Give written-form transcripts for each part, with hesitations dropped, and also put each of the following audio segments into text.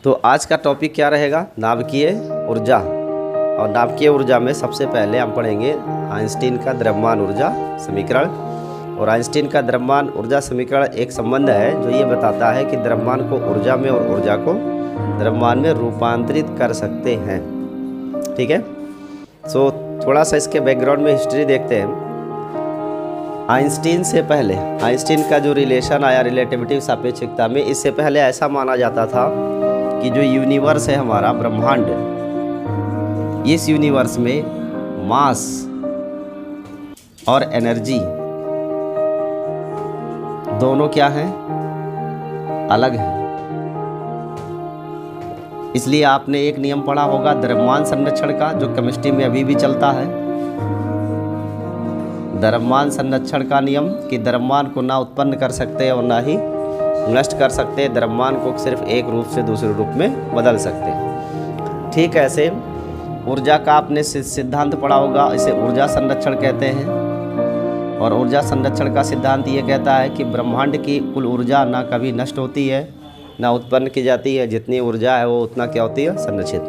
तो आज का टॉपिक क्या रहेगा? नाभिकीय ऊर्जा। और नाभिकीय ऊर्जा में सबसे पहले हम पढ़ेंगे आइंस्टीन का द्रव्यमान ऊर्जा समीकरण। और आइंस्टीन का द्रव्यमान ऊर्जा समीकरण एक संबंध है जो ये बताता है कि द्रव्यमान को ऊर्जा में और ऊर्जा को द्रव्यमान में रूपांतरित कर सकते हैं। ठीक है, सो थोड़ा सा इसके बैकग्राउंड में हिस्ट्री देखते हैं। आइंस्टीन से पहले, आइंस्टीन का जो रिलेशन आया रिलेटिविटी सापेक्षिकता में, इससे पहले ऐसा माना जाता था कि जो यूनिवर्स है हमारा ब्रह्मांड, इस यूनिवर्स में मास और एनर्जी दोनों क्या हैं? अलग हैं। इसलिए आपने एक नियम पढ़ा होगा द्रव्यमान संरक्षण का, जो केमिस्ट्री में अभी भी चलता है। द्रव्यमान संरक्षण का नियम कि द्रव्यमान को ना उत्पन्न कर सकते और ना ही नष्ट कर सकते, द्रव्यमान को सिर्फ एक रूप से दूसरे रूप में बदल सकते। ठीक ऐसे ऊर्जा का आपने सिद्धांत पढ़ा होगा, इसे ऊर्जा संरक्षण कहते हैं। और ऊर्जा संरक्षण का सिद्धांत ये कहता है कि ब्रह्मांड की कुल ऊर्जा ना कभी नष्ट होती है ना उत्पन्न की जाती है, जितनी ऊर्जा है वो उतना क्या होती है? संरक्षित।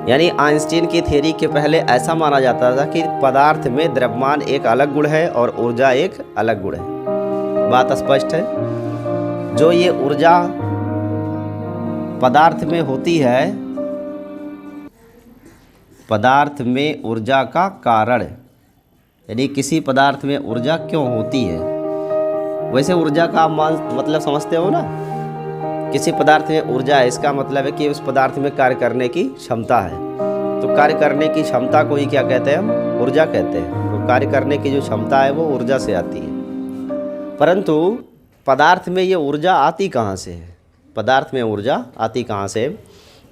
यानी आइंस्टीन की थ्योरी के पहले ऐसा माना जाता था कि पदार्थ में द्रव्यमान एक अलग गुण है और ऊर्जा एक अलग गुण है। बात स्पष्ट है। जो ये ऊर्जा पदार्थ में होती है, पदार्थ में ऊर्जा का कारण, यानी किसी पदार्थ में ऊर्जा क्यों होती है। वैसे ऊर्जा का आप मतलब समझते हो ना, किसी पदार्थ में ऊर्जा है, इसका मतलब है कि उस पदार्थ में कार्य करने की क्षमता है। तो कार्य करने की क्षमता को ही क्या कहते हैं? हम ऊर्जा कहते हैं। तो कार्य करने की जो क्षमता है वो ऊर्जा से आती है। परंतु पदार्थ में ये ऊर्जा आती कहाँ से है? पदार्थ में ऊर्जा आती कहाँ से?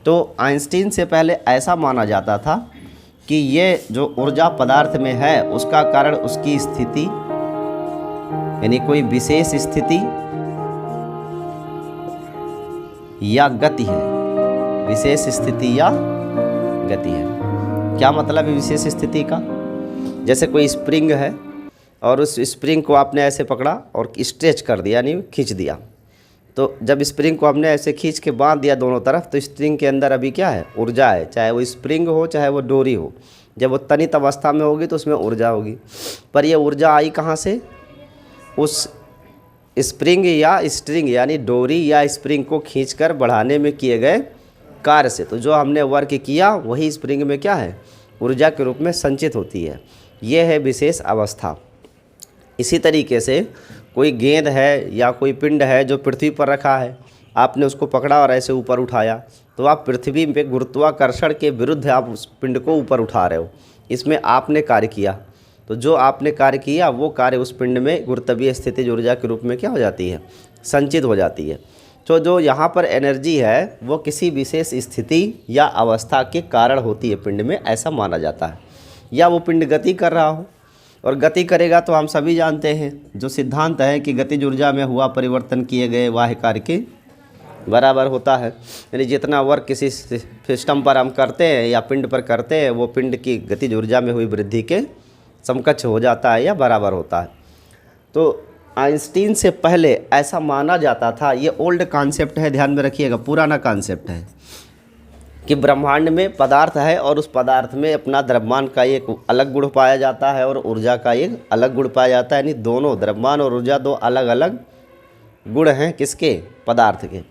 तो आइंस्टीन से पहले ऐसा माना जाता था कि ये जो ऊर्जा पदार्थ में है उसका कारण उसकी स्थिति, यानी कोई विशेष स्थिति या गति है। विशेष स्थिति या गति है। क्या मतलब है विशेष स्थिति का? जैसे कोई स्प्रिंग है और उस स्प्रिंग को आपने ऐसे पकड़ा और स्ट्रेच कर दिया, यानी खींच दिया। तो जब स्प्रिंग को हमने ऐसे खींच के बांध दिया दोनों तरफ, तो स्प्रिंग के अंदर अभी क्या है? ऊर्जा है। चाहे वो स्प्रिंग हो चाहे वो डोरी हो, जब वो तनित अवस्था में होगी तो उसमें ऊर्जा होगी। पर ये ऊर्जा आई कहाँ से? उस स्प्रिंग या स्ट्रिंग यानी डोरी या स्प्रिंग को खींचकर बढ़ाने में किए गए कार्य से। तो जो हमने वर्क किया वही स्प्रिंग में क्या है? ऊर्जा के रूप में संचित होती है। यह है विशेष अवस्था। इसी तरीके से कोई गेंद है या कोई पिंड है जो पृथ्वी पर रखा है, आपने उसको पकड़ा और ऐसे ऊपर उठाया, तो आप पृथ्वी पे गुरुत्वाकर्षण के विरुद्ध आप उस पिंड को ऊपर उठा रहे हो। इसमें आपने कार्य किया। तो जो आपने कार्य किया वो कार्य उस पिंड में गुरुत्वीय स्थितिज ऊर्जा के रूप में क्या हो जाती है? संचित हो जाती है। तो जो यहाँ पर एनर्जी है वो किसी विशेष स्थिति या अवस्था के कारण होती है पिंड में, ऐसा माना जाता है। या वो पिंड गति कर रहा हो, और गति करेगा तो हम सभी जानते हैं जो सिद्धांत है कि गतिज ऊर्जा में हुआ परिवर्तन किए गए बाह्य कार्य के बराबर होता है। यानी जितना वर्क किसी सिस्टम पर हम करते हैं या पिंड पर करते हैं, वो पिंड की गतिज ऊर्जा में हुई वृद्धि के समकक्ष हो जाता है या बराबर होता है। तो आइंस्टीन से पहले ऐसा माना जाता था, ये ओल्ड कॉन्सेप्ट है, ध्यान में रखिएगा, पुराना कॉन्सेप्ट है, कि ब्रह्मांड में पदार्थ है और उस पदार्थ में अपना द्रव्यमान का एक अलग गुण पाया जाता है और ऊर्जा का एक अलग गुण पाया जाता है। यानी दोनों द्रव्यमान और ऊर्जा दो अलग अलग गुण हैं किसके? पदार्थ के।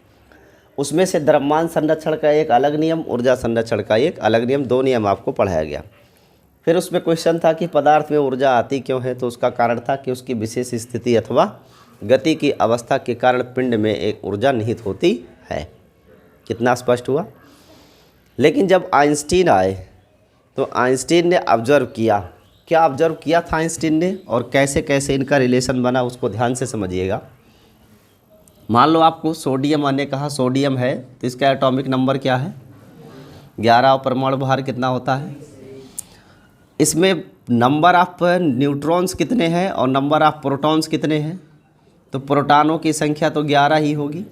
उसमें से द्रव्यमान संरक्षण का एक अलग नियम, ऊर्जा संरक्षण का एक अलग नियम, दो नियम आपको पढ़ाया गया। फिर उसमें क्वेश्चन था कि पदार्थ में ऊर्जा आती क्यों है? तो उसका कारण था कि उसकी विशेष स्थिति अथवा गति की अवस्था के कारण पिंड में एक ऊर्जा निहित होती है। कितना स्पष्ट हुआ? लेकिन जब आइंस्टीन आए तो आइंस्टीन ने ऑब्जर्व किया। क्या ऑब्जर्व किया था आइंस्टीन ने और कैसे कैसे इनका रिलेशन बना, उसको ध्यान से समझिएगा। मान लो आपको सोडियम आने कहा, सोडियम है तो इसका एटॉमिक नंबर क्या है? 11 और परमाणु भार कितना होता है? इसमें नंबर ऑफ न्यूट्रॉन्स कितने हैं और नंबर ऑफ प्रोटॉन्स कितने हैं? तो प्रोटॉनों की संख्या तो 11 ही होगी,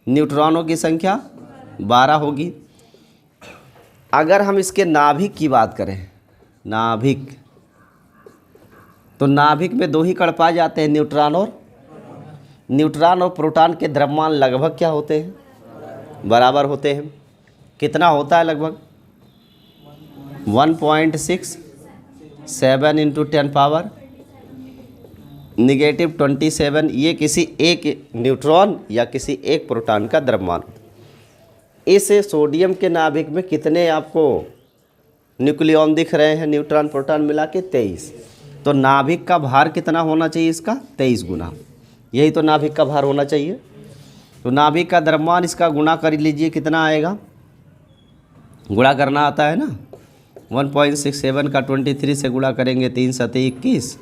न्यूट्रॉनों की संख्या 12 होगी। अगर हम इसके नाभिक की बात करें, नाभिक, तो नाभिक में दो ही कण पाए जाते हैं, न्यूट्रॉन और प्रोटॉन के द्रव्यमान लगभग क्या होते हैं? बराबर होते हैं। कितना होता है लगभग 1.67 इंटू 10 पावर -27। ये किसी एक न्यूट्रॉन या किसी एक प्रोटॉन का द्रव्यमान। इस सोडियम के नाभिक में कितने आपको न्यूक्लियॉन दिख रहे हैं, न्यूट्रॉन प्रोटॉन मिला के 23। तो नाभिक का भार कितना होना चाहिए इसका 23 गुना। यही तो नाभिक का भार होना चाहिए। तो नाभिक का द्रव्यमान इसका गुणा कर लीजिए, कितना आएगा। गुणा करना आता है ना। 1.67 का 23 से गुणा करेंगे 3 सते 21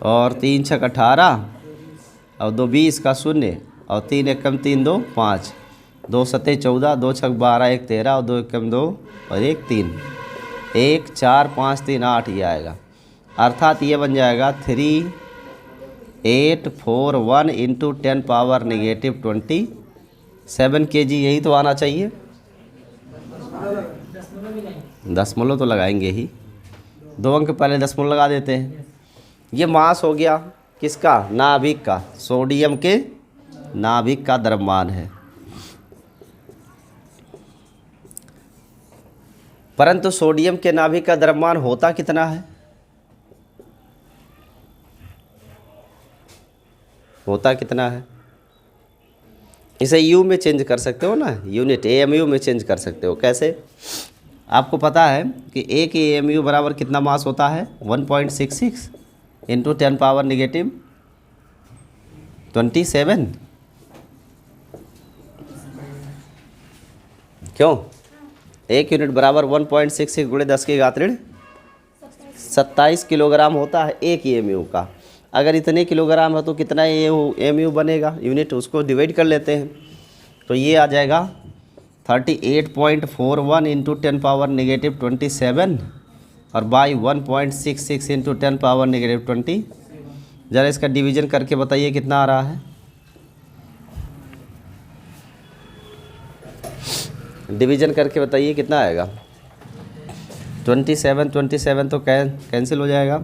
और 3 छक 18 और 2 20 का 0 और 3 एकम 3 2 5 2 सते 14 2 छक 12 1 13 और 2 एकम 2 और 1 3 1 4 5 3 8 ये आएगा। अर्थात ये बन जाएगा 3841 इंटू 10 पावर -27 kg। यही तो आना चाहिए। दशमलव तो लगाएंगे ही, 2 अंक पहले दशमलव लगा देते हैं। ये मास हो गया किसका, नाभिक का। सोडियम के नाभिक का द्रव्यमान है। परंतु सोडियम के नाभिक का द्रव्यमान होता कितना है, होता कितना है। इसे यू में चेंज कर सकते हो ना, यूनिट AMU में चेंज कर सकते हो। कैसे, आपको पता है कि एक AMU बराबर कितना मास होता है 1.66 इंटू 10 पावर -27। क्यों, एक यूनिट बराबर 1.66 गुणे 10 की घात ऋण 27 किलोग्राम होता है एक AMU का। अगर इतने किलोग्राम है तो कितना AMU बनेगा यूनिट, उसको डिवाइड कर लेते हैं। तो ये आ जाएगा 38.41 इंटू 10 पावर -27 और बाई 1.66 इंटू 10 पावर -20। ज़रा इसका डिवीज़न करके बताइए कितना आ रहा है। डिवीज़न करके बताइए कितना आएगा। 27 तो कैंसिल हो जाएगा।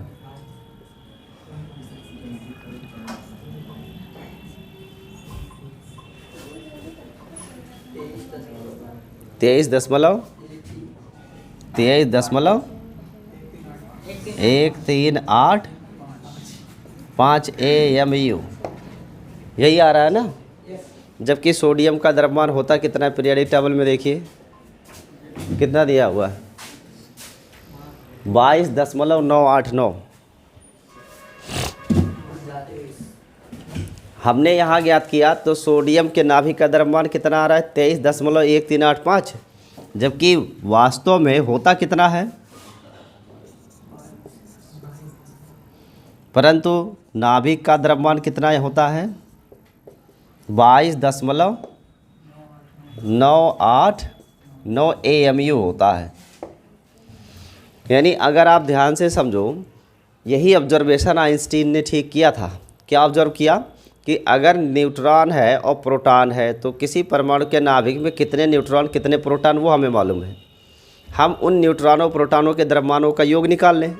तेईस दशमलव 138 AMU यही आ रहा है ना। जबकि सोडियम का द्रव्यमान होता कितना है, पीरियोडिक टेबल में देखिए कितना दिया हुआ है 22.989। हमने यहाँ ज्ञात किया तो सोडियम के नाभिक का द्रव्यमान कितना आ रहा है 23.1385, जबकि वास्तव में होता कितना है। परंतु नाभिक का द्रव्यमान कितना होता है 22.989 AMU होता है। यानी अगर आप ध्यान से समझो, यही ऑब्जर्वेशन आइंस्टीन ने ठीक किया था। क्या ऑब्जर्व किया कि अगर न्यूट्रॉन है और प्रोटॉन है तो किसी परमाणु के नाभिक में कितने न्यूट्रॉन कितने प्रोटॉन वो हमें मालूम है। हम उन न्यूट्रॉनों प्रोटॉनों के द्रव्यमानों का योग निकाल लें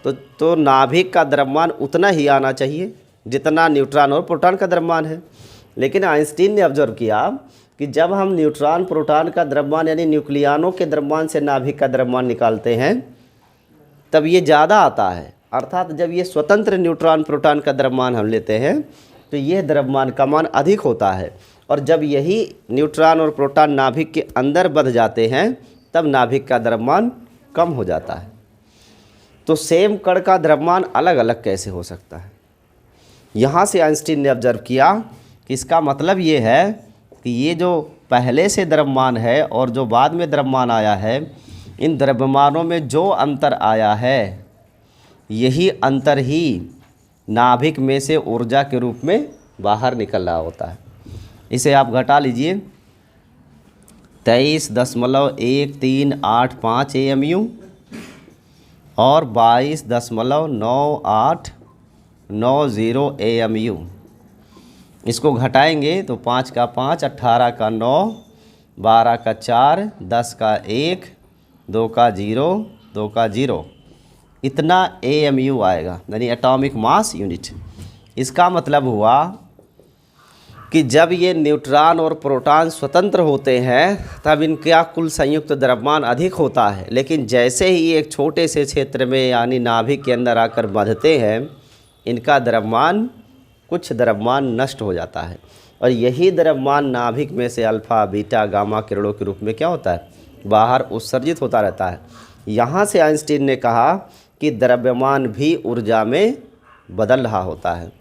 तो नाभिक का द्रव्यमान उतना ही आना चाहिए जितना न्यूट्रॉन और प्रोटॉन का द्रव्यमान है। लेकिन आइंस्टीन ने ऑब्जर्व किया कि जब हम न्यूट्रॉन प्रोटॉन का द्रव्यमान यानी न्यूक्लियनों के द्रव्यमान से नाभिक का द्रव्यमान निकालते हैं तब ये ज़्यादा आता है। अर्थात जब ये स्वतंत्र न्यूट्रॉन प्रोटॉन का द्रव्यमान हम लेते हैं तो यह द्रव्यमान का मान अधिक होता है, और जब यही न्यूट्रॉन और प्रोटॉन नाभिक के अंदर बढ़ जाते हैं तब नाभिक का द्रव्यमान कम हो जाता है। तो सेम कण का द्रव्यमान अलग अलग कैसे हो सकता है। यहाँ से आइंस्टीन ने ऑब्जर्व किया कि इसका मतलब ये है कि ये जो पहले से द्रव्यमान है और जो बाद में द्रव्यमान आया है, इन द्रव्यमानों में जो अंतर आया है यही अंतर ही नाभिक में से ऊर्जा के रूप में बाहर निकल रहा होता है। इसे आप घटा लीजिए 23.1385 AMU और 22.9890 AMU। इसको घटाएंगे तो 5 का 5, 18 का 9, 12 का 4, 10 का 1, 2 का 0, 2 का 0, इतना AMU आएगा, यानी एटॉमिक मास यूनिट। इसका मतलब हुआ कि जब ये न्यूट्रॉन और प्रोटॉन स्वतंत्र होते हैं तब इनका कुल संयुक्त द्रव्यमान अधिक होता है, लेकिन जैसे ही एक छोटे से क्षेत्र में यानी नाभिक के अंदर आकर बंधते हैं इनका द्रव्यमान कुछ द्रव्यमान नष्ट हो जाता है, और यही द्रव्यमान नाभिक में से अल्फ़ा बीटा गामा किरणों के रूप में क्या होता है, बाहर उत्सर्जित होता रहता है। यहाँ से आइंस्टीन ने कहा कि द्रव्यमान भी ऊर्जा में बदल रहा होता है।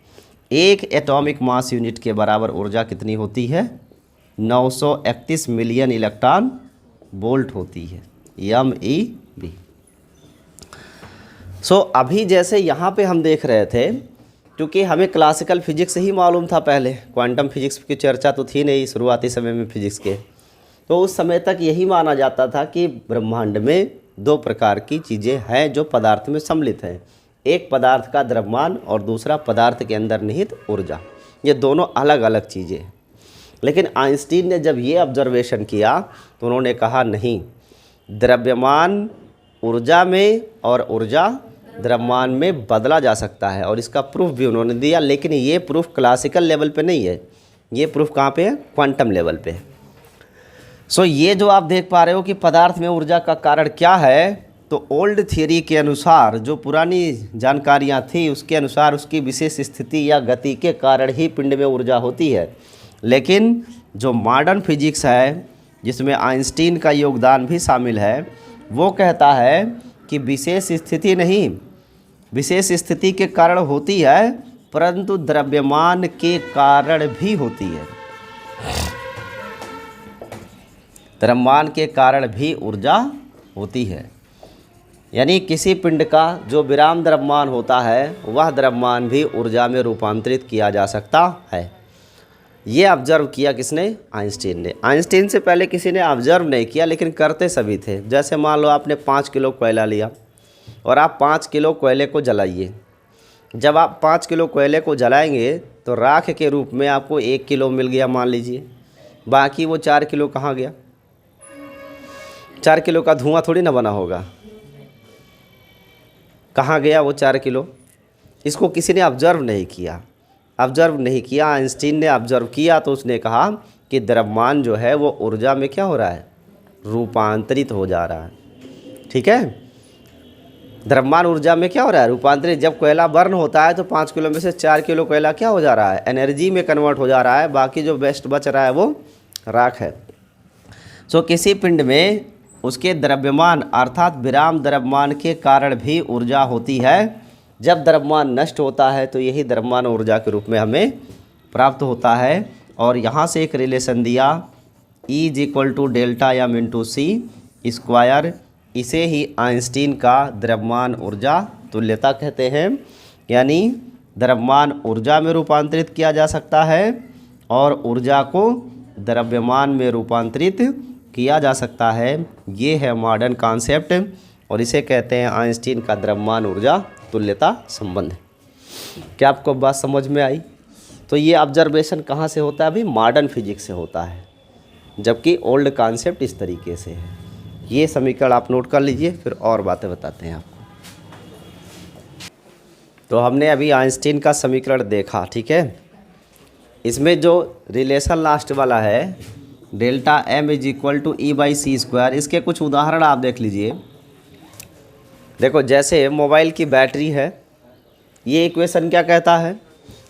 एक एटॉमिक मास यूनिट के बराबर ऊर्जा कितनी होती है, 931 मिलियन इलेक्ट्रॉन वोल्ट होती है, MeV। अभी जैसे यहाँ पे हम देख रहे थे, क्योंकि हमें क्लासिकल फिजिक्स ही मालूम था, पहले क्वांटम फिजिक्स की चर्चा तो थी नहीं शुरुआती समय में फिजिक्स के, तो उस समय तक यही माना जाता था कि ब्रह्मांड में दो प्रकार की चीज़ें हैं जो पदार्थ में सम्मिलित हैं, एक पदार्थ का द्रव्यमान और दूसरा पदार्थ के अंदर निहित ऊर्जा। ये दोनों अलग अलग चीज़ें हैं। लेकिन आइंस्टीन ने जब ये ऑब्जर्वेशन किया तो उन्होंने कहा नहीं, द्रव्यमान ऊर्जा में और ऊर्जा द्रव्यमान में बदला जा सकता है, और इसका प्रूफ भी उन्होंने दिया। लेकिन ये प्रूफ क्लासिकल लेवल पे नहीं है, ये प्रूफ कहाँ पे है, क्वांटम लेवल पे है। ये जो आप देख पा रहे हो कि पदार्थ में ऊर्जा का कारण क्या है, तो ओल्ड थियरी के अनुसार, जो पुरानी जानकारियाँ थी उसके अनुसार उसकी विशेष स्थिति या गति के कारण ही पिंड में ऊर्जा होती है। लेकिन जो मॉडर्न फिजिक्स है जिसमें आइंस्टीन का योगदान भी शामिल है, वो कहता है कि विशेष स्थिति नहीं, विशेष स्थिति के कारण होती है परंतु द्रव्यमान के कारण भी होती है, द्रव्यमान के कारण भी ऊर्जा होती है। यानी किसी पिंड का जो विराम द्रव्यमान होता है वह द्रव्यमान भी ऊर्जा में रूपांतरित किया जा सकता है। ये ऑब्जर्व किया किसने, आइंस्टीन ने। आइंस्टीन से पहले किसी ने ऑब्जर्व नहीं किया, लेकिन करते सभी थे। जैसे मान लो आपने 5 किलो कोयला लिया और आप 5 किलो कोयले को जलाइए। जब आप 5 किलो कोयले को जलाएंगे तो राख के रूप में आपको 1 किलो मिल गया मान लीजिए, बाकी वो 4 किलो कहाँ गया, 4 किलो का धुआं थोड़ी ना बना होगा, कहाँ गया वो 4 किलो। इसको किसी ने ऑब्जर्व नहीं किया, आइंस्टीन ने ऑब्जर्व किया तो उसने कहा कि द्रव्यमान जो है वो ऊर्जा में क्या हो रहा है, रूपांतरित हो जा रहा है। ठीक है, द्रव्यमान ऊर्जा में क्या हो रहा है, रूपांतरित। जब कोयला बर्न होता है तो 5 किलो में से 4 किलो कोयला क्या हो जा रहा है, एनर्जी में कन्वर्ट हो जा रहा है, बाकी जो वेस्ट बच रहा है वो राख है। किसी पिंड में उसके द्रव्यमान अर्थात विराम द्रव्यमान के कारण भी ऊर्जा होती है। जब द्रव्यमान नष्ट होता है तो यही द्रव्यमान ऊर्जा के रूप में हमें प्राप्त होता है। और यहाँ से एक रिलेशन दिया, E = डेल्टा m × c²। इसे ही आइंस्टीन का द्रव्यमान ऊर्जा तुल्यता कहते हैं। यानी द्रव्यमान ऊर्जा में रूपांतरित किया जा सकता है और ऊर्जा को द्रव्यमान में रूपांतरित किया जा सकता है। ये है मॉडर्न कॉन्सेप्ट और इसे कहते हैं आइंस्टीन का द्रव्यमान ऊर्जा तुल्यता संबंध। क्या आपको बात समझ में आई? तो ये ऑब्जर्वेशन कहाँ से होता है? अभी मॉडर्न फिजिक्स से होता है, जबकि ओल्ड कॉन्सेप्ट इस तरीके से है। ये समीकरण आप नोट कर लीजिए, फिर और बातें बताते हैं आपको। तो हमने अभी आइंस्टीन का समीकरण देखा, ठीक है। इसमें जो रिलेशन लास्ट वाला है डेल्टा m = E/c², इसके कुछ उदाहरण आप देख लीजिए। देखो, जैसे मोबाइल की बैटरी है, ये इक्वेशन क्या कहता है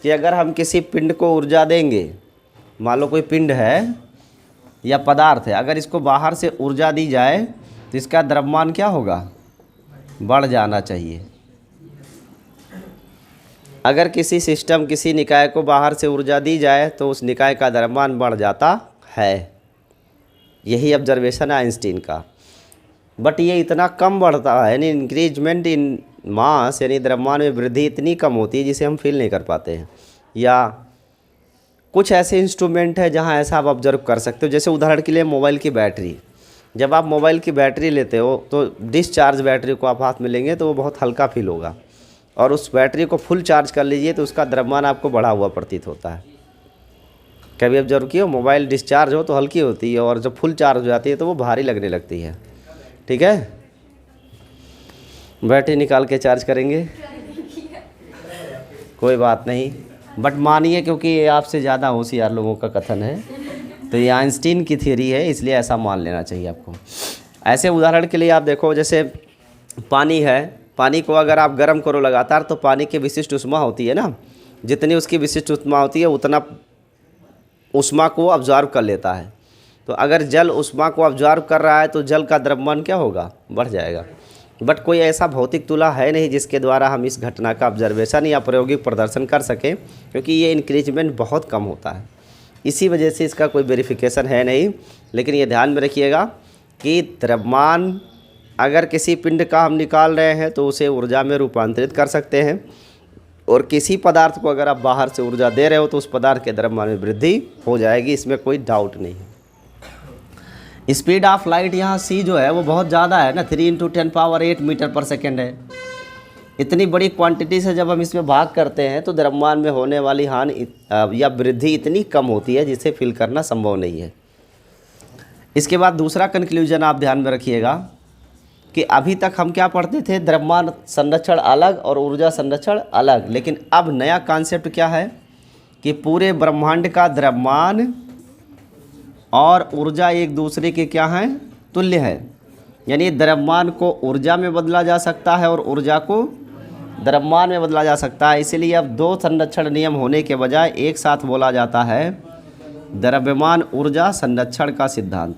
कि अगर हम किसी पिंड को ऊर्जा देंगे, मान लो कोई पिंड है या पदार्थ है, अगर इसको बाहर से ऊर्जा दी जाए तो इसका द्रव्यमान क्या होगा? बढ़ जाना चाहिए। अगर किसी सिस्टम, किसी निकाय को बाहर से ऊर्जा दी जाए तो उस निकाय का द्रव्यमान बढ़ जाता है। यही ऑब्जर्वेशन है आइंस्टीन का। बट ये इतना कम बढ़ता है, यानी इंक्रीजमेंट इन मास, यानी द्रव्यमान में वृद्धि इतनी कम होती है जिसे हम फील नहीं कर पाते हैं। या कुछ ऐसे इंस्ट्रूमेंट है जहाँ ऐसा आप ऑब्जर्व कर सकते हो। जैसे उदाहरण के लिए मोबाइल की बैटरी। जब आप मोबाइल की बैटरी लेते हो तो डिस्चार्ज बैटरी को आप हाथ में लेंगे तो वो बहुत हल्का फील होगा, और उस बैटरी को फुल चार्ज कर लीजिए तो उसका द्रव्यमान आपको बढ़ा हुआ प्रतीत होता है। कभी ऑब्जर्व किया? मोबाइल डिस्चार्ज हो तो हल्की होती है और जब फुल चार्ज हो जाती है तो वो भारी लगने लगती है। ठीक है, बैटरी निकाल के चार्ज करेंगे, कोई बात नहीं। बट मानिए क्योंकि ये आपसे ज़्यादा होशियार लोगों का कथन है, तो ये आइंस्टीन की थ्योरी है, इसलिए ऐसा मान लेना चाहिए आपको। ऐसे उदाहरण के लिए आप देखो, जैसे पानी है, पानी को अगर आप गर्म करो लगातार तो पानी की विशिष्ट ऊष्मा होती है ना, जितनी उसकी विशिष्ट ऊष्मा होती है उतना ऊष्मा को ऑब्जॉर्व कर लेता है। तो अगर जल ऊष्मा को ऑब्जॉर्व कर रहा है तो जल का द्रव्यमान क्या होगा, बढ़ जाएगा। बट कोई ऐसा भौतिक तुला है नहीं जिसके द्वारा हम इस घटना का ऑब्जर्वेशन या प्रायोगिक प्रदर्शन कर सकें, क्योंकि ये इंक्रीजमेंट बहुत कम होता है, इसी वजह से इसका कोई वेरिफिकेशन है नहीं। लेकिन ये ध्यान में रखिएगा कि द्रव्यमान अगर किसी पिंड का हम निकाल रहे हैं तो उसे ऊर्जा में रूपांतरित कर सकते हैं, और किसी पदार्थ को अगर आप बाहर से ऊर्जा दे रहे हो तो उस पदार्थ के द्रव्यमान में वृद्धि हो जाएगी, इसमें कोई डाउट नहीं है। स्पीड ऑफ लाइट यहाँ c जो है वो बहुत ज़्यादा है ना, 3 × 10⁸ मीटर पर सेकेंड है। इतनी बड़ी क्वांटिटी से जब हम इसमें भाग करते हैं तो द्रव्यमान में होने वाली हानि या वृद्धि इतनी कम होती है जिसे फील करना संभव नहीं है। इसके बाद दूसरा कंक्लूजन आप ध्यान में रखिएगा कि अभी तक हम क्या पढ़ते थे, द्रव्यमान संरक्षण अलग और ऊर्जा संरक्षण अलग, लेकिन अब नया कॉन्सेप्ट क्या है कि पूरे ब्रह्मांड का द्रव्यमान और ऊर्जा एक दूसरे के क्या हैं, तुल्य है। यानी द्रव्यमान को ऊर्जा में बदला जा सकता है और ऊर्जा को द्रव्यमान में बदला जा सकता है। इसीलिए अब दो संरक्षण नियम होने के बजाय एक साथ बोला जाता है द्रव्यमान ऊर्जा संरक्षण का सिद्धांत।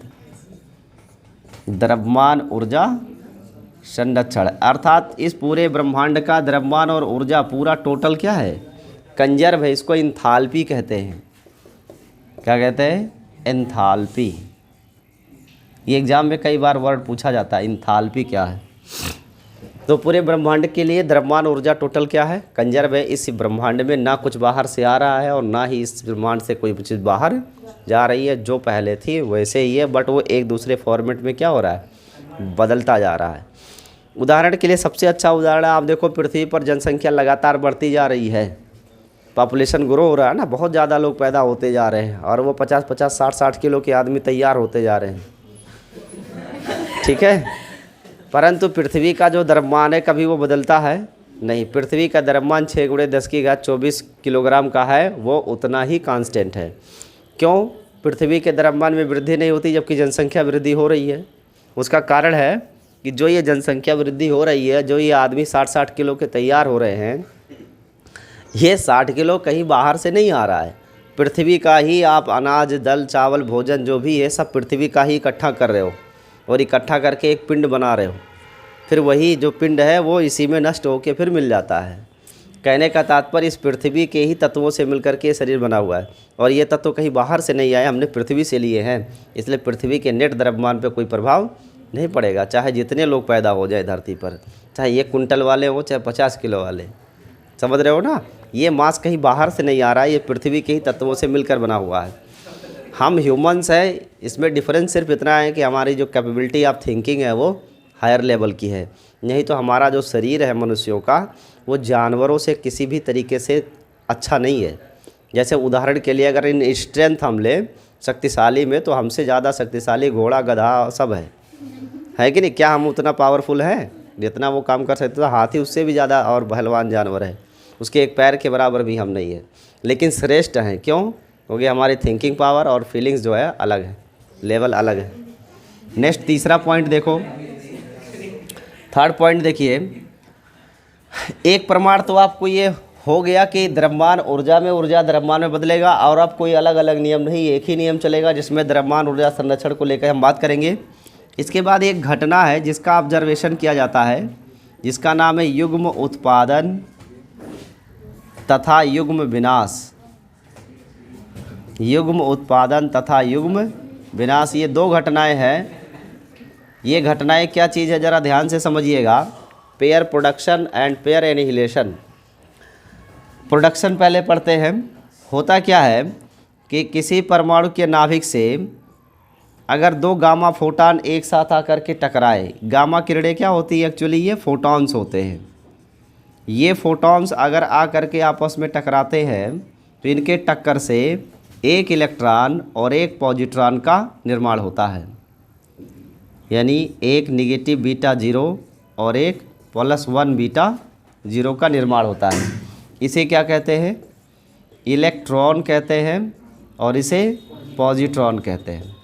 द्रव्यमान ऊर्जा संरक्षण अर्थात इस पूरे ब्रह्मांड का द्रव्यमान और ऊर्जा पूरा टोटल क्या है, कंजर्व है। इसको इंथाल्पी कहते हैं। क्या कहते हैं, एंथाल्पी। ये एग्जाम में कई बार वर्ड पूछा जाता है, इंथाल्पी क्या है। तो पूरे ब्रह्मांड के लिए द्रव्यमान ऊर्जा टोटल क्या है, कंजर्व है। इस ब्रह्मांड में ना कुछ बाहर से आ रहा है और ना ही इस ब्रह्मांड से कोई चीज़ बाहर जा रही है। जो पहले थी वैसे ही है, बट वो एक दूसरे फॉर्मेट में क्या हो रहा है, बदलता जा रहा है। उदाहरण के लिए सबसे अच्छा उदाहरण आप देखो, पृथ्वी पर जनसंख्या लगातार बढ़ती जा रही है, पॉपुलेशन ग्रो हो रहा है ना, बहुत ज़्यादा लोग पैदा होते जा रहे हैं और वो 50-50, 60-60 किलो के आदमी तैयार होते जा रहे हैं, ठीक है। परंतु पृथ्वी का जो द्रव्यमान है कभी वो बदलता है नहीं। पृथ्वी का द्रव्यमान 6 × 10⁻24 किलोग्राम का है, वो उतना ही कांस्टेंट है। क्यों पृथ्वी के द्रव्यमान में वृद्धि नहीं होती जबकि जनसंख्या वृद्धि हो रही है? उसका कारण है कि जो ये जनसंख्या वृद्धि हो रही है, जो ये आदमी 60-60 किलो के तैयार हो रहे हैं, ये 60 किलो कहीं बाहर से नहीं आ रहा है। पृथ्वी का ही आप अनाज, दल, चावल, भोजन जो भी है सब पृथ्वी का ही इकट्ठा कर रहे हो और इकट्ठा करके एक पिंड बना रहे हो। फिर वही जो पिंड है वो इसी में नष्ट होकर फिर मिल जाता है। कहने का तात्पर्य इस पृथ्वी के ही तत्वों से मिलकर के शरीर बना हुआ है और ये तत्व कहीं बाहर से नहीं आए, हमने पृथ्वी से लिए हैं। इसलिए पृथ्वी के नेट द्रव्यमान पर कोई प्रभाव नहीं पड़ेगा, चाहे जितने लोग पैदा हो जाए धरती पर, चाहे 1 कुंटल वाले हो चाहे 50 किलो वाले। समझ रहे हो ना, ये मास कहीं बाहर से नहीं आ रहा है, ये पृथ्वी के ही तत्वों से मिलकर बना हुआ है। हम ह्यूमंस हैं, इसमें डिफरेंस सिर्फ इतना है कि हमारी जो कैपेबिलिटी ऑफ थिंकिंग है वो हायर लेवल की है। नहीं तो हमारा जो शरीर है मनुष्यों का वो जानवरों से किसी भी तरीके से अच्छा नहीं है। जैसे उदाहरण के लिए अगर इन स्ट्रेंथ हम लें शक्तिशाली में, तो हमसे ज़्यादा शक्तिशाली घोड़ा, गधा सब है कि नहीं? क्या हम उतना पावरफुल हैं जितना वो काम कर सकते? तो हाथी उससे भी ज़्यादा और पहलवान जानवर है, उसके एक पैर के बराबर भी हम नहीं है, लेकिन श्रेष्ठ हैं। क्यों? क्योंकि हमारी थिंकिंग पावर और फीलिंग्स जो है अलग है, लेवल अलग है। नेक्स्ट तीसरा पॉइंट देखो, थर्ड पॉइंट देखिए। एक प्रमाण तो आपको ये हो गया कि द्रव्यमान ऊर्जा में, ऊर्जा द्रव्यमान में बदलेगा, और अब कोई अलग अलग नियम नहीं, एक ही नियम चलेगा जिसमें द्रव्यमान ऊर्जा संरक्षण को लेकर हम बात करेंगे। इसके बाद एक घटना है जिसका ऑब्जर्वेशन किया जाता है, जिसका नाम है युग्म उत्पादन तथा युग्म विनाश। युग्म उत्पादन तथा युग्म विनाश, ये 2 घटनाएं हैं। ये घटनाएं क्या चीज़ है ज़रा ध्यान से समझिएगा। Pair production and pair annihilation. Production पहले पढ़ते हैं। होता क्या है कि किसी परमाणु के नाभिक से अगर 2 गामा फोटॉन एक साथ आकर के टकराए, गामा किरणें क्या होती है एक्चुअली, ये फोटॉन्स होते हैं। ये फोटॉन्स अगर आ करके आपस में टकराते हैं तो इनके टक्कर से एक इलेक्ट्रॉन और एक पॉजिट्रॉन का निर्माण होता है, यानी एक नेगेटिव बीटा 0 और एक +1 बीटा 0 का निर्माण होता है। इसे क्या कहते हैं? इलेक्ट्रॉन कहते हैं और इसे पॉजिट्रॉन कहते हैं।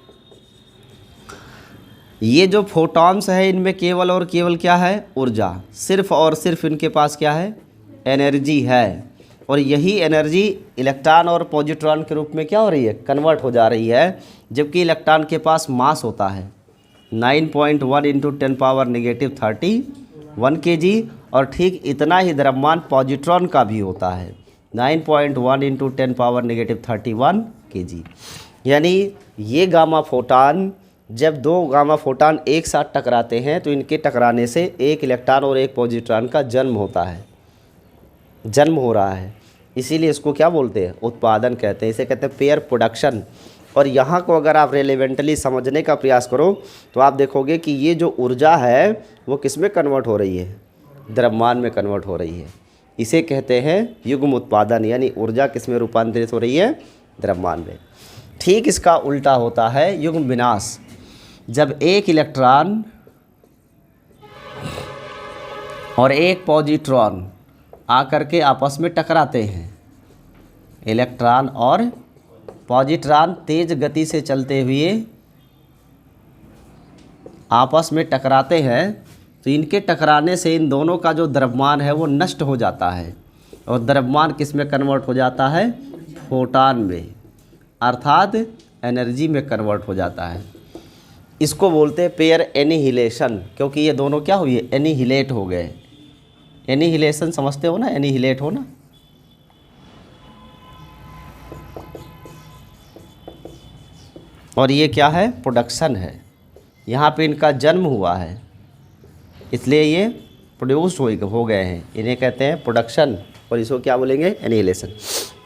ये जो फोटॉन्स है इनमें केवल और केवल क्या है, ऊर्जा, सिर्फ और सिर्फ इनके पास क्या है, एनर्जी है। और यही एनर्जी इलेक्ट्रॉन और पॉजिट्रॉन के रूप में क्या हो रही है, कन्वर्ट हो जा रही है। जबकि इलेक्ट्रॉन के पास मास होता है 9.1 × 10⁻³ kg और ठीक इतना ही द्रव्यमान पॉजिट्रॉन का भी होता है 9.1 × 10⁻³ kg। यानी ये गामा फोटान, जब दो गामा फोटान एक साथ टकराते हैं तो इनके टकराने से एक इलेक्ट्रॉन और एक पॉजिट्रॉन का जन्म होता है, जन्म हो रहा है। इसीलिए इसको क्या बोलते हैं, उत्पादन कहते हैं। इसे कहते हैं पेयर प्रोडक्शन। और यहाँ को अगर आप रेलेवेंटली समझने का प्रयास करो तो आप देखोगे कि ये जो ऊर्जा है वो किस में कन्वर्ट हो रही है, द्रव्यमान में कन्वर्ट हो रही है। इसे कहते हैं युग्म उत्पादन, यानी ऊर्जा किस में रूपांतरित हो रही है, द्रव्यमान में। ठीक इसका उल्टा होता है युग्म विनाश। जब एक इलेक्ट्रॉन और एक पॉजिट्रॉन आकर के आपस में टकराते हैं, इलेक्ट्रॉन और पॉजिट्रॉन तेज गति से चलते हुए आपस में टकराते हैं, तो इनके टकराने से इन दोनों का जो द्रव्यमान है वो नष्ट हो जाता है। और द्रव्यमान किस में कन्वर्ट हो जाता है, फोटान में, अर्थात एनर्जी में कन्वर्ट हो जाता है। इसको बोलते हैं पेयर एनिहिलेशन, क्योंकि ये दोनों क्या हुए, एनिहिलेट हो गए। एनिहिलेशन समझते हो ना, एनिहिलेट हो ना। और ये क्या है, प्रोडक्शन है। यहाँ पे इनका जन्म हुआ है, इसलिए ये प्रोड्यूस हो गए हैं। इन्हें कहते हैं प्रोडक्शन और इसको क्या बोलेंगे, एनिहिलेशन।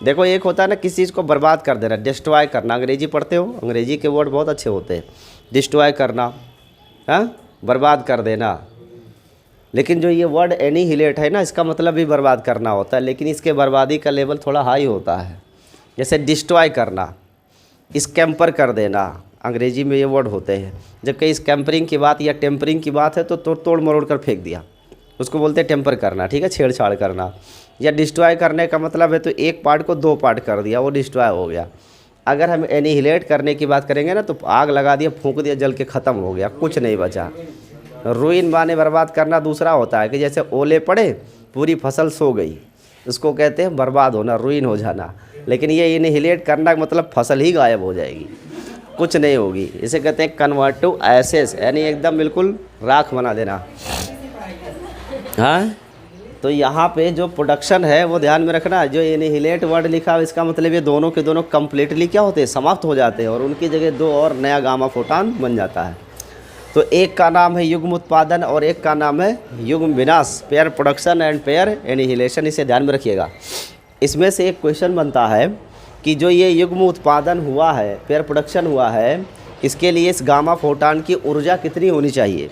देखो एक होता है ना किसी चीज़ को बर्बाद कर देना, डिस्ट्रॉय करना। अंग्रेजी पढ़ते हो, अंग्रेजी के वर्ड बहुत अच्छे होते हैं। डिस्ट्रॉय करना, हाँ, बर्बाद कर देना। लेकिन जो ये वर्ड एनिहिलेट है ना, इसका मतलब भी बर्बाद करना होता है, लेकिन इसके बर्बादी का लेवल थोड़ा हाई होता है। जैसे डिस्ट्रॉय करना, स्कैम्पर कर देना, अंग्रेजी में ये वर्ड होते हैं। जब कहीं स्कैम्परिंग की बात या टेम्परिंग की बात है तो तोड़ मरोड़ कर फेंक दिया, उसको बोलते हैं टेम्पर करना, ठीक है, छेड़छाड़ करना। या डिस्ट्रॉय करने का मतलब है तो एक पार्ट को दो पार्ट कर दिया, वो डिस्ट्रॉय हो गया। अगर हम एनिहिलेट करने की बात करेंगे ना, तो आग लगा दिया, फूंक दिया, जल के ख़त्म हो गया, कुछ नहीं बचा। रुइन माने बर्बाद करना दूसरा होता है कि जैसे ओले पड़े, पूरी फसल सो गई, उसको कहते हैं बर्बाद होना, रुइन हो जाना। लेकिन ये एनिहिलेट करना का मतलब फसल ही गायब हो जाएगी, कुछ नहीं होगी। इसे कहते हैं कन्वर्ट टू एसेस, यानी एकदम बिल्कुल राख बना देना। हाँ, तो यहाँ पे जो प्रोडक्शन है वो ध्यान में रखना। जो एनिहिलेट वर्ड लिखा है इसका मतलब ये दोनों के दोनों कम्प्लीटली क्या होते हैं, समाप्त हो जाते हैं और उनकी जगह दो और नया गामा फोटान बन जाता है। तो एक का नाम है युग्म उत्पादन और एक का नाम है युग्म विनाश, pair production and pair annihilation. इसे ध्यान में रखिएगा। इसमें से एक क्वेश्चन बनता है कि जो ये युग्म उत्पादन हुआ है, पेयर प्रोडक्शन हुआ है, इसके लिए इस गामा फोटान की ऊर्जा कितनी होनी चाहिए,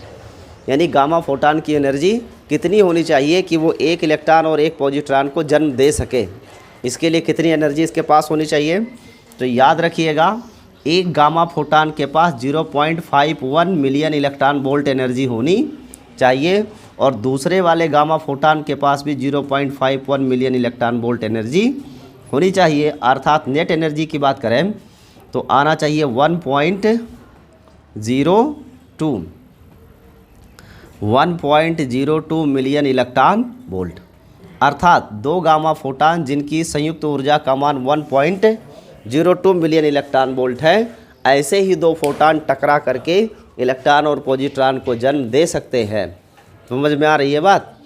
यानी गामा फोटान की एनर्जी कितनी होनी चाहिए कि वो एक इलेक्ट्रॉन और एक पॉजिट्रॉन को जन्म दे सके। इसके लिए कितनी एनर्जी इसके पास होनी चाहिए। तो याद रखिएगा, एक गामा फोटान के पास 0.51 मिलियन इलेक्ट्रॉन वोल्ट एनर्जी होनी चाहिए और दूसरे वाले गामा फोटान के पास भी 0.51 मिलियन इलेक्ट्रॉन वोल्ट एनर्जी होनी चाहिए। अर्थात नेट एनर्जी की बात करें तो आना चाहिए 1.02 मिलियन इलेक्ट्रॉन वोल्ट। अर्थात दो गामा फोटान जिनकी संयुक्त ऊर्जा का मान 1.02 मिलियन इलेक्ट्रॉन वोल्ट है, ऐसे ही दो फोटान टकरा करके इलेक्ट्रॉन और पॉजिट्रॉन को जन्म दे सकते हैं। समझ में आ रही है बात।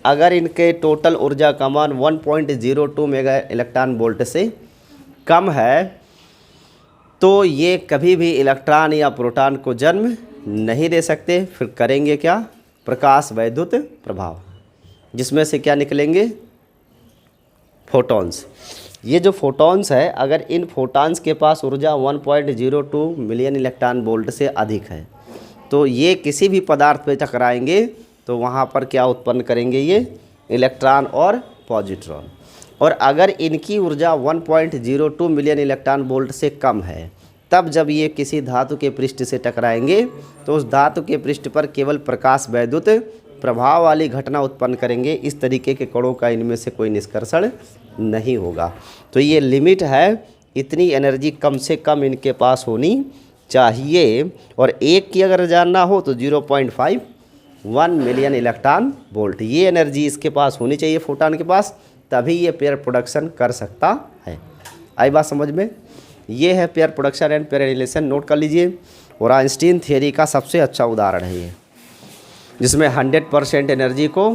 अगर इनके टोटल ऊर्जा का मान 1.02 मेगा इलेक्ट्रॉन वोल्ट से कम है तो ये कभी भी इलेक्ट्रॉन या प्रोटॉन को जन्म नहीं दे सकते। फिर करेंगे क्या, प्रकाश वैद्युत प्रभाव, जिसमें से क्या निकलेंगे, फोटॉन्स। ये जो फोटॉन्स है, अगर इन फोटॉन्स के पास ऊर्जा 1.02 मिलियन इलेक्ट्रॉन वोल्ट से अधिक है तो ये किसी भी पदार्थ पे टकराएंगे तो वहाँ पर क्या उत्पन्न करेंगे, ये इलेक्ट्रॉन और पॉजिट्रॉन। और अगर इनकी ऊर्जा 1.02 मिलियन इलेक्ट्रॉन वोल्ट से कम है, तब जब ये किसी धातु के पृष्ठ से टकराएंगे तो उस धातु के पृष्ठ पर केवल प्रकाश वैद्युत प्रभाव वाली घटना उत्पन्न करेंगे। इस तरीके के कणों का इनमें से कोई निष्कर्षण नहीं होगा। तो ये लिमिट है, इतनी एनर्जी कम से कम इनके पास होनी चाहिए। और एक की अगर जानना हो तो 0.51 मिलियन इलेक्ट्रॉन वोल्ट, ये एनर्जी इसके पास होनी चाहिए फोटॉन के पास, तभी ये पेयर प्रोडक्शन कर सकता है। आई बात समझ में? ये है pair production and pair annihilation, note कर लीजिए। और आइंस्टीन थ्योरी का सबसे अच्छा उदाहरण है ये, जिसमें 100% एनर्जी को